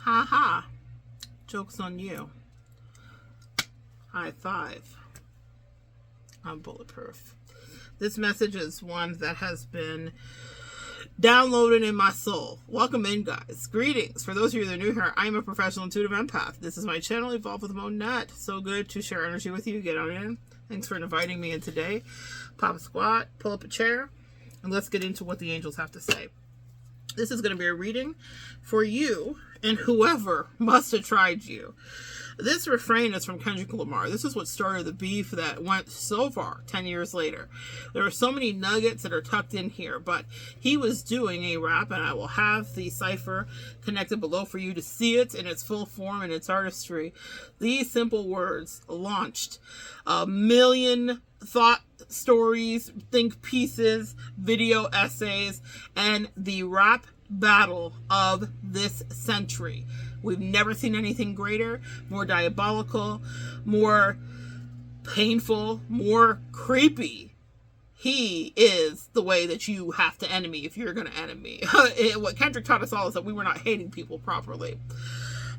Ha ha. Joke's on you. High five. I'm bulletproof. This message is one that has been downloaded in my soul. Welcome in, guys. Greetings. For those of you that are new here, I'm a professional intuitive empath. This is my channel, Evolve with Monette. So good to share energy with you. Get on in. Thanks for inviting me in today. Pop a squat, pull up a chair, and let's get into what the angels have to say. This is going to be a reading for you and whoever must have tried you. This refrain is from Kendrick Lamar. This is what started the beef that went so far 10 years later. There are so many nuggets that are tucked in here, but he was doing a rap, and I will have the cipher connected below for you to see it in its full form and its artistry. These simple words launched a million thought stories, think pieces, video essays, and the rap battle of this century. We've never seen anything greater, more diabolical, more painful, more creepy. He is the way that you have to enemy if you're going to enemy. What Kendrick taught us all is that we were not hating people properly.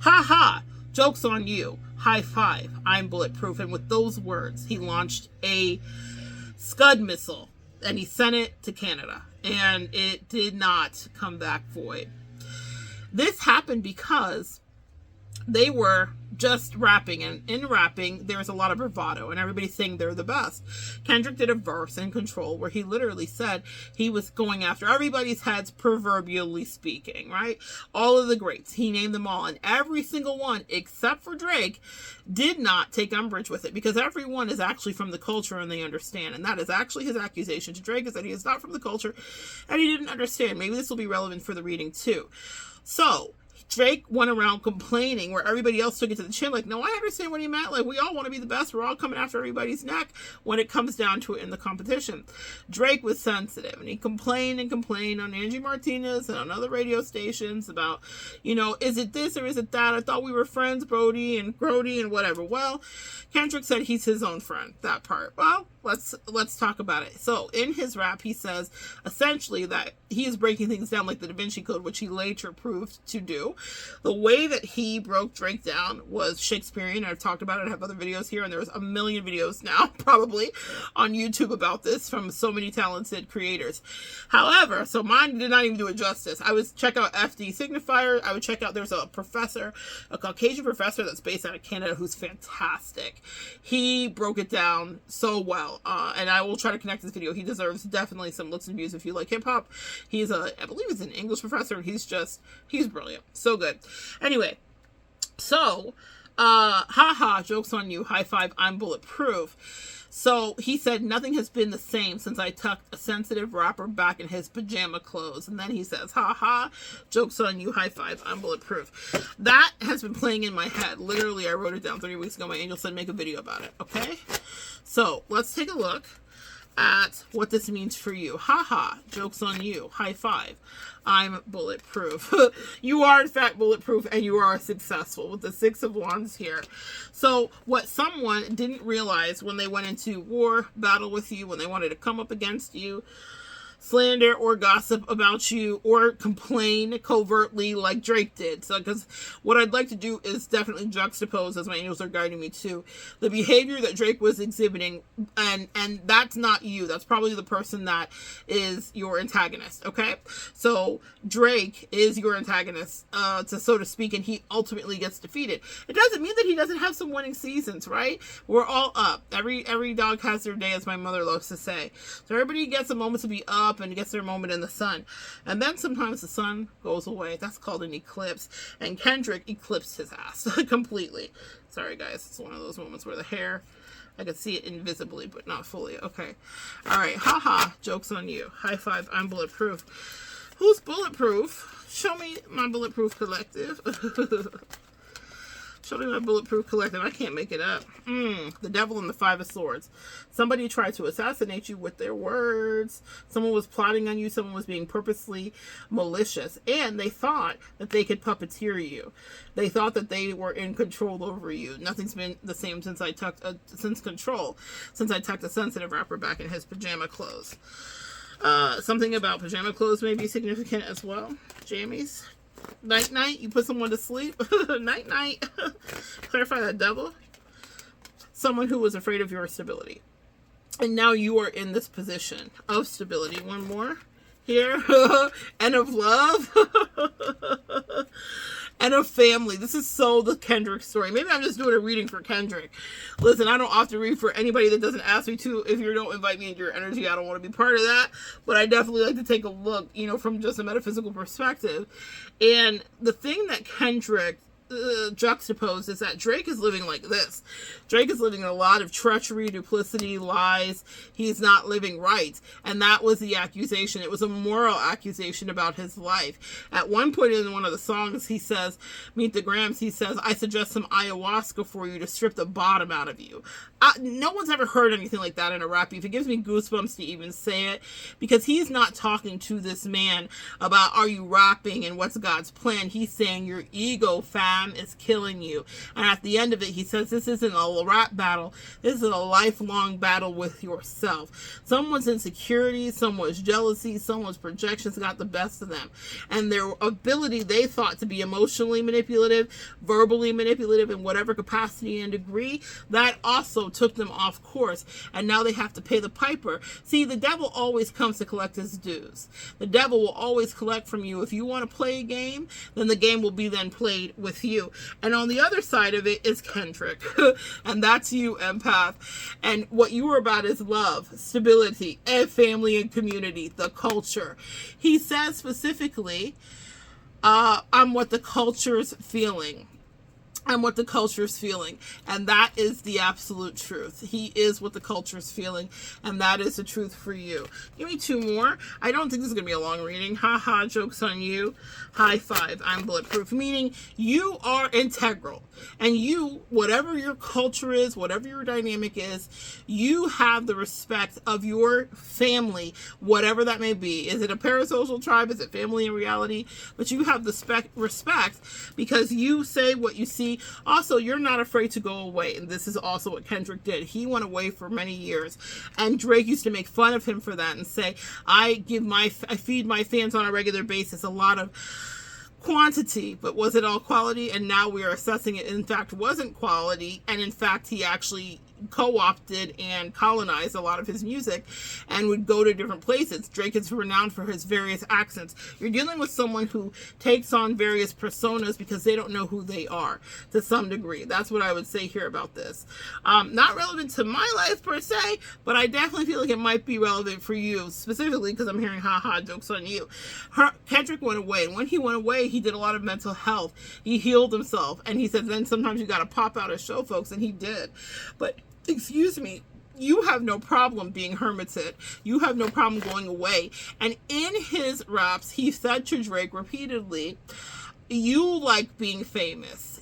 Ha ha! Joke's on you. High five. I'm bulletproof. And with those words, he launched a Scud missile and he sent it to Canada. And it did not come back void. This happened because they were just rapping, and in rapping there's a lot of bravado and everybody's saying they're the best. Kendrick did a verse in Control where he literally said he was going after everybody's heads, proverbially speaking, right? All of the greats, he named them all, and every single one except for Drake did not take umbrage with it, because everyone is actually from the culture and they understand. And that is actually his accusation to Drake, is that he is not from the culture and he didn't understand. Maybe this will be relevant for the reading too. So Drake went around complaining where everybody else took it to the chin, like, no, I understand what he meant. Like, we all want to be the best. We're all coming after everybody's neck when it comes down to it in the competition. Drake was sensitive, and he complained on Angie Martinez and on other radio stations about, you know, is it this or is it that? I thought we were friends, Brody and Grody and whatever. Well, Kendrick said he's his own friend, that part. Well, let's talk about it. So in his rap, he says essentially that he is breaking things down like the Da Vinci Code, which he later proved to do. The way that he broke Drake down was Shakespearean. I've talked about it. I have other videos here, and there's a million videos now probably on YouTube about this from so many talented creators. However, so mine did not even do it justice. I would check out FD Signifier. I would check out, there's a professor, a Caucasian professor that's based out of Canada who's fantastic. He broke it down so well. And I will try to connect this video. He deserves definitely some looks and views if you like hip hop. He's I believe he's an English professor, and he's brilliant. So good. Anyway, so, haha, joke's on you. High five. I'm bulletproof. So he said, nothing has been the same since I tucked a sensitive rapper back in his pajama clothes. And then he says, haha, joke's on you. High five. I'm bulletproof. That has been playing in my head. Literally, I wrote it down 3 weeks ago. My angel said, make a video about it. Okay. So let's take a look at what this means for you. Haha, joke's on you. High five. I'm bulletproof. You are in fact bulletproof, and you are successful with the 6 of Wands here. So what someone didn't realize when they went into war, battle with you, when they wanted to come up against you, slander or gossip about you, or complain covertly like Drake did. So, because what I'd like to do is definitely juxtapose, as my angels are guiding me to, the behavior that Drake was exhibiting, and that's not you. That's probably the person that is your antagonist, okay? So Drake is your antagonist, so to speak, and he ultimately gets defeated. It doesn't mean that he doesn't have some winning seasons, right? We're all up. Every dog has their day, as my mother loves to say. So everybody gets a moment to be up and gets their moment in the sun, and then sometimes the sun goes away. That's called an eclipse, and Kendrick eclipsed his ass completely. Sorry guys, it's one of those moments where the hair, I could see it invisibly but not fully. Okay, all right, haha, joke's on you. High five. I'm bulletproof. Who's bulletproof? Show me my bulletproof collective. Show me my bulletproof collective. I can't make it up. The Devil and the 5 of Swords. Somebody tried to assassinate you with their words. Someone was plotting on you. Someone was being purposely malicious. And they thought that they could puppeteer you. They thought that they were in control over you. Nothing's been the same since I tucked Control. Since I tucked a sensitive rapper back in his pajama clothes. Something about pajama clothes may be significant as well. Jammies. Night night. You put someone to sleep. Night night. Clarify that, devil. Someone who was afraid of your stability. And now you are in this position of stability. One more here. And of love. And of family. This is so the Kendrick story. Maybe I'm just doing a reading for Kendrick. Listen, I don't often read for anybody that doesn't ask me to. If you don't invite me into your energy, I don't want to be part of that. But I definitely like to take a look, you know, from just a metaphysical perspective. And the thing that Kendrick juxtaposed is that Drake is living like this. Drake is living a lot of treachery, duplicity, lies. He's not living right. And that was the accusation. It was a moral accusation about his life. At one point in one of the songs, he says, Meet the Grams, he says, I suggest some ayahuasca for you to strip the bottom out of you. No one's ever heard anything like that in a rap beef. It gives me goosebumps to even say it, because he's not talking to this man about are you rapping and what's God's plan. He's saying your ego, fam, is killing you. And at the end of it, he says this isn't a rap battle. This is a lifelong battle with yourself. Someone's insecurity, someone's jealousy, someone's projections got the best of them. And their ability they thought to be emotionally manipulative, verbally manipulative in whatever capacity and degree, that also took them off course, and now they have to pay the piper. See, the devil always comes to collect his dues. The devil will always collect from you. If you want to play a game, then the game will be then played with you. And on the other side of it is Kendrick. And that's you, empath. And what you are about is love, stability, and family and community, the culture. He says specifically, I'm what the culture's feeling. And what the culture is feeling. And that is the absolute truth. He is what the culture is feeling. And that is the truth for you. Give me two more. I don't think this is going to be a long reading. Ha ha, joke's on you. High five. I'm bulletproof. Meaning you are integral. And you, whatever your culture is, whatever your dynamic is, you have the respect of your family, whatever that may be. Is it a parasocial tribe? Is it family in reality? But you have the respect because you say what you see. Also, you're not afraid to go away. And this is also what Kendrick did. He went away for many years. And Drake used to make fun of him for that and say, I feed my fans on a regular basis a lot of quantity, but was it all quality? And now we are assessing it in fact wasn't quality, and in fact he actually co-opted and colonized a lot of his music and would go to different places. Drake is renowned for his various accents. You're dealing with someone who takes on various personas because they don't know who they are to some degree. That's what I would say here about this. Not relevant to my life per se, but I definitely feel like it might be relevant for you specifically because I'm hearing haha, joke's on you. Kendrick went away, and when he went away, he did a lot of mental health. He healed himself, and he said then sometimes you got to pop out and show folks, and he did. But excuse me, you have no problem being hermited. You have no problem going away. And in his raps, he said to Drake repeatedly, you like being famous.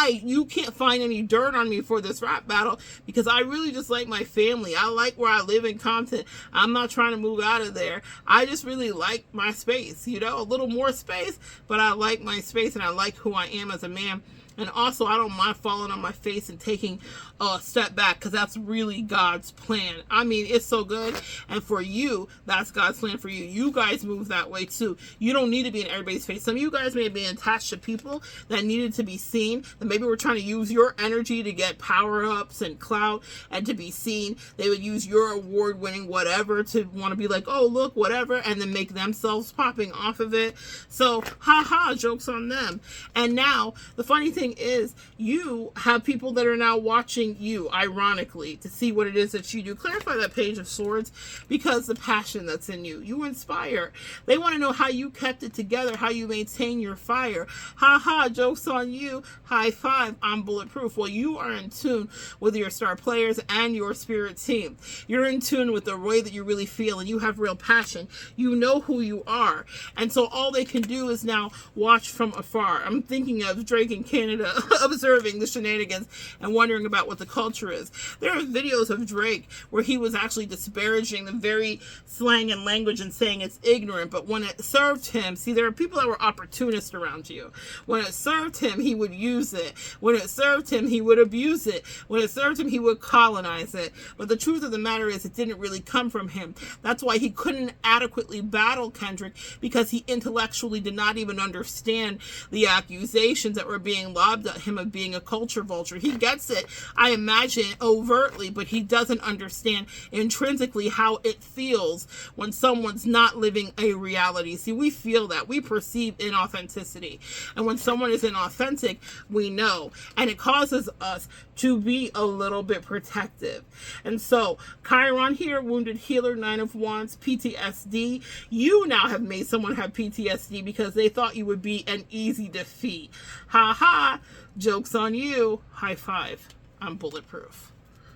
You can't find any dirt on me for this rap battle because I really just like my family. I like where I live in Compton. I'm not trying to move out of there. I just really like my space, you know, a little more space, but I like my space and I like who I am as a man. And also, I don't mind falling on my face and taking a step back because that's really God's plan. I mean, it's so good. And for you, that's God's plan for you. You guys move that way too. You don't need to be in everybody's face. Some of you guys may have been attached to people that needed to be seen. And maybe we're trying to use your energy to get power-ups and clout and to be seen. They would use your award-winning whatever to want to be like, oh, look, whatever, and then make themselves popping off of it. So, haha, joke's on them. And now, the funny thing is you have people that are now watching you, ironically, to see what it is that you do. Clarify that Page of Swords, because the passion that's in you inspire. They want to know how you kept it together, how you maintain your fire. Ha, joke's on you. High five. I'm bulletproof. Well, you are in tune with your star players and your spirit team. You're in tune with the way that you really feel, and you have real passion. You know who you are, and so all they can do is now watch from afar. I'm thinking of Drake and Kendrick Canada observing the shenanigans and wondering about what the culture is. There are videos of Drake where he was actually disparaging the very slang and language and saying it's ignorant, but when it served him, see, there are people that were opportunists around you. When it served him, he would use it. When it served him, he would abuse it. When it served him, he would colonize it. But the truth of the matter is, it didn't really come from him. That's why he couldn't adequately battle Kendrick, because he intellectually did not even understand the accusations that were being lobbed at him of being a culture vulture. He gets it, I imagine, overtly, but he doesn't understand intrinsically how it feels when someone's not living a reality. See, we feel that. We perceive inauthenticity. And when someone is inauthentic, we know. And it causes us to be a little bit protective. And so, Chiron here, Wounded Healer, 9 of Wands, PTSD. You now have made someone have PTSD because they thought you would be an easy defeat. Ha ha! Joke's on you. High five. I'm bulletproof.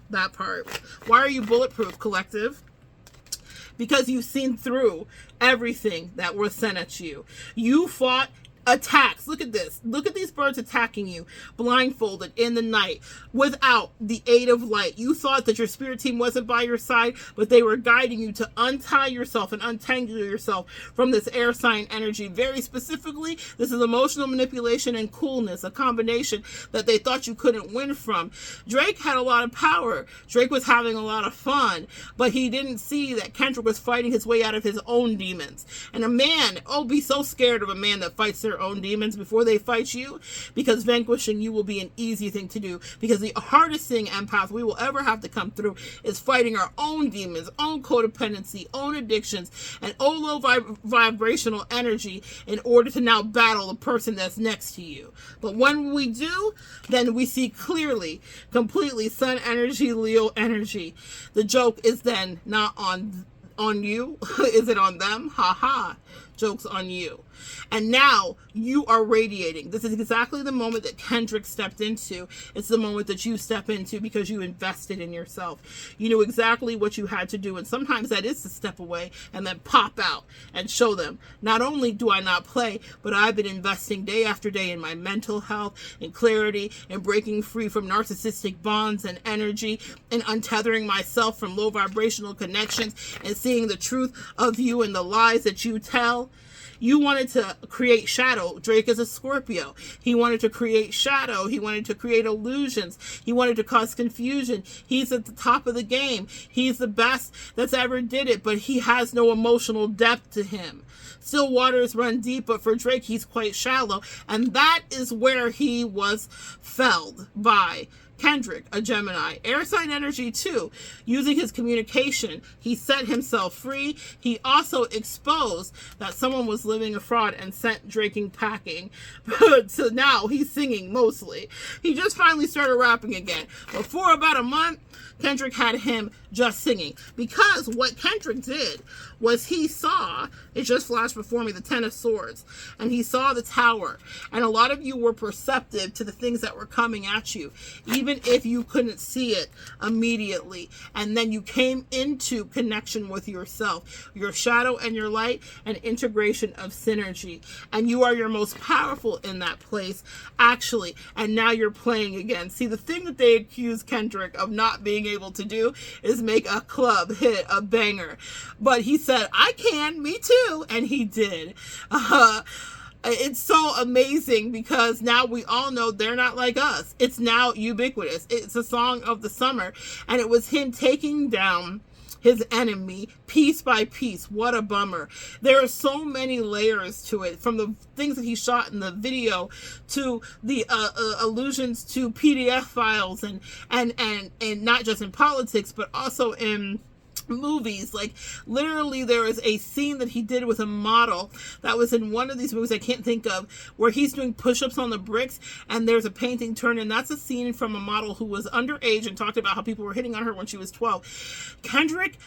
That part. Why are you bulletproof, collective? Because you've seen through everything that was sent at you. You fought attacks. Look at this. Look at these birds attacking you, blindfolded in the night, without the aid of light. You thought that your spirit team wasn't by your side, but they were guiding you to untie yourself and untangle yourself from this air sign energy. Very specifically, this is emotional manipulation and coolness, a combination that they thought you couldn't win from. Drake had a lot of power. Drake was having a lot of fun, but he didn't see that Kendrick was fighting his way out of his own demons. And a man, oh, be so scared of a man that fights their own demons before they fight you, because vanquishing you will be an easy thing to do, because the hardest thing, empath, we will ever have to come through is fighting our own demons, own codependency, own addictions, and own low vibrational energy in order to now battle the person that's next to you. But when we do, then we see clearly, completely sun energy, Leo energy. The joke is then not on you. Is it on them? Ha ha. Joke's on you. And now you are radiating. This is exactly the moment that Kendrick stepped into. It's the moment that you step into because you invested in yourself. You knew exactly what you had to do. And sometimes that is to step away and then pop out and show them, not only do I not play, but I've been investing day after day in my mental health, in clarity, and breaking free from narcissistic bonds and energy, and untethering myself from low vibrational connections and seeing the truth of you and the lies that you tell. You wanted to create shadow. Drake is a Scorpio. He wanted to create shadow. He wanted to create illusions. He wanted to cause confusion. He's at the top of the game. He's the best that's ever did it, but he has no emotional depth to him. Still waters run deep, but for Drake, he's quite shallow. And that is where he was felled by Kendrick, a Gemini. Air sign energy too. Using his communication, he set himself free. He also exposed that someone was living a fraud and sent Drake packing. So now he's singing mostly. He just finally started rapping again. But for about a month, Kendrick had him just singing. Because what Kendrick did was he saw, it just flashed before me, the 10 of Swords. And he saw the Tower. And a lot of you were perceptive to the things that were coming at you, even if you couldn't see it immediately. And then you came into connection with yourself, your shadow and your light, and integration of synergy. And you are your most powerful in that place, actually. And now you're playing again. See, the thing that they accused Kendrick of not being able to do is make a club hit, a banger. But he said, I can, me too. And he did. It's so amazing because now we all know they're not like us. It's now ubiquitous. It's a song of the summer. And it was him taking down his enemy piece by piece. What a bummer. There are so many layers to it, from the things that he shot in the video to the allusions to PDF files and not just in politics, but also in movies. Like, literally there is a scene that he did with a model that was in one of these movies I can't think of, where he's doing push-ups on the bricks and there's a painting turn, and that's a scene from a model who was underage and talked about how people were hitting on her when she was 12. Kendrick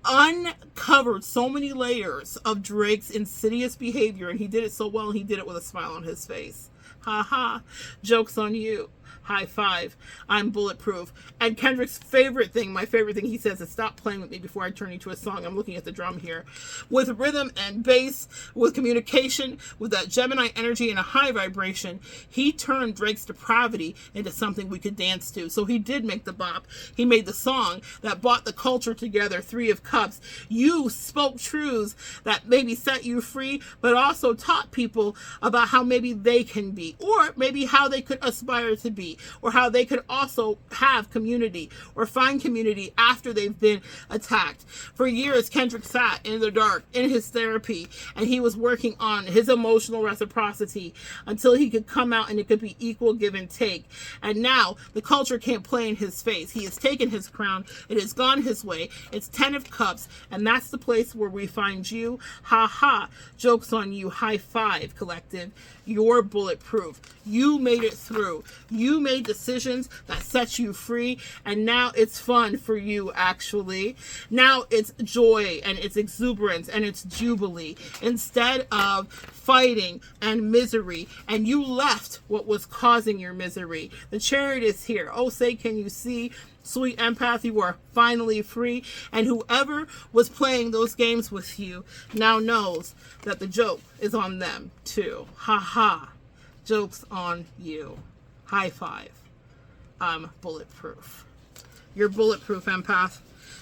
uncovered so many layers of Drake's insidious behavior, and he did it so well, and he did it with a smile on his face. Ha ha. Joke's on you. High five. I'm bulletproof. And Kendrick's favorite thing, my favorite thing he says is, stop playing with me before I turn you to a song. I'm looking at the drum here. With rhythm and bass, with communication, with that Gemini energy and a high vibration, he turned Drake's depravity into something we could dance to. So he did make the bop. He made the song that brought the culture together, Three of Cups. You spoke truths that maybe set you free, but also taught people about how maybe they can be, or maybe how they could aspire to be, or how they could also have community or find community after they've been attacked. For years, Kendrick sat in the dark in his therapy, and he was working on his emotional reciprocity until he could come out and it could be equal give and take. And now the culture can't play in his face. He has taken his crown. It has gone his way. It's 10 of Cups, and that's the place where we find you. Ha ha. Joke's on you. High five, collective. You're bulletproof. You made it through. You made decisions that set you free, and now it's fun for you, actually. Now it's joy, and it's exuberance, and it's jubilee, instead of fighting and misery, and you left what was causing your misery. The Chariot is here. Oh, say, can you see? Sweet empath, you are finally free, and whoever was playing those games with you now knows that the joke is on them too. Ha ha. Joke's on you. High five. I'm bulletproof. You're bulletproof, empath.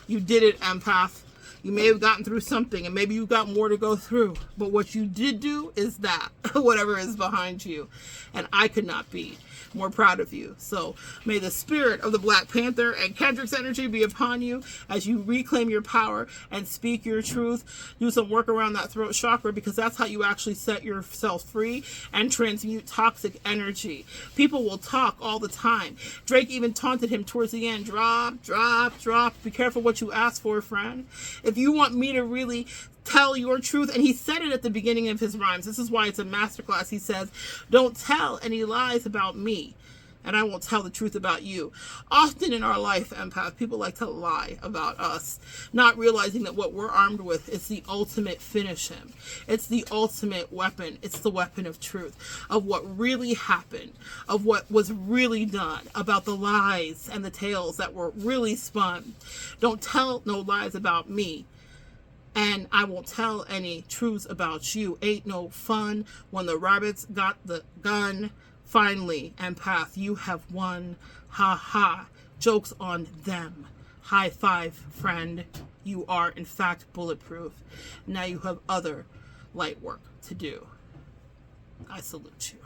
You did it, empath. You may have gotten through something, and maybe you've got more to go through, but what you did do is that, whatever is behind you, and I could not be more proud of you. So may the spirit of the Black Panther and Kendrick's energy be upon you as you reclaim your power and speak your truth. Do some work around that throat chakra, because that's how you actually set yourself free and transmute toxic energy. People will talk all the time. Drake even taunted him towards the end. Drop, drop, drop. Be careful what you ask for, friend. If you want me to really tell your truth, and he said it at the beginning of his rhymes, this is why it's a masterclass. He says, don't tell any lies about me, and I won't tell the truth about you. Often in our life, empath, people like to lie about us, not realizing that what we're armed with is the ultimate finish him. It's the ultimate weapon. It's the weapon of truth, of what really happened, of what was really done, about the lies and the tales that were really spun. Don't tell no lies about me, and I won't tell any truths about you. Ain't no fun when the rabbits got the gun. Finally, empath, you have won. Ha ha. Joke's on them. High five, friend. You are, in fact, bulletproof. Now you have other light work to do. I salute you.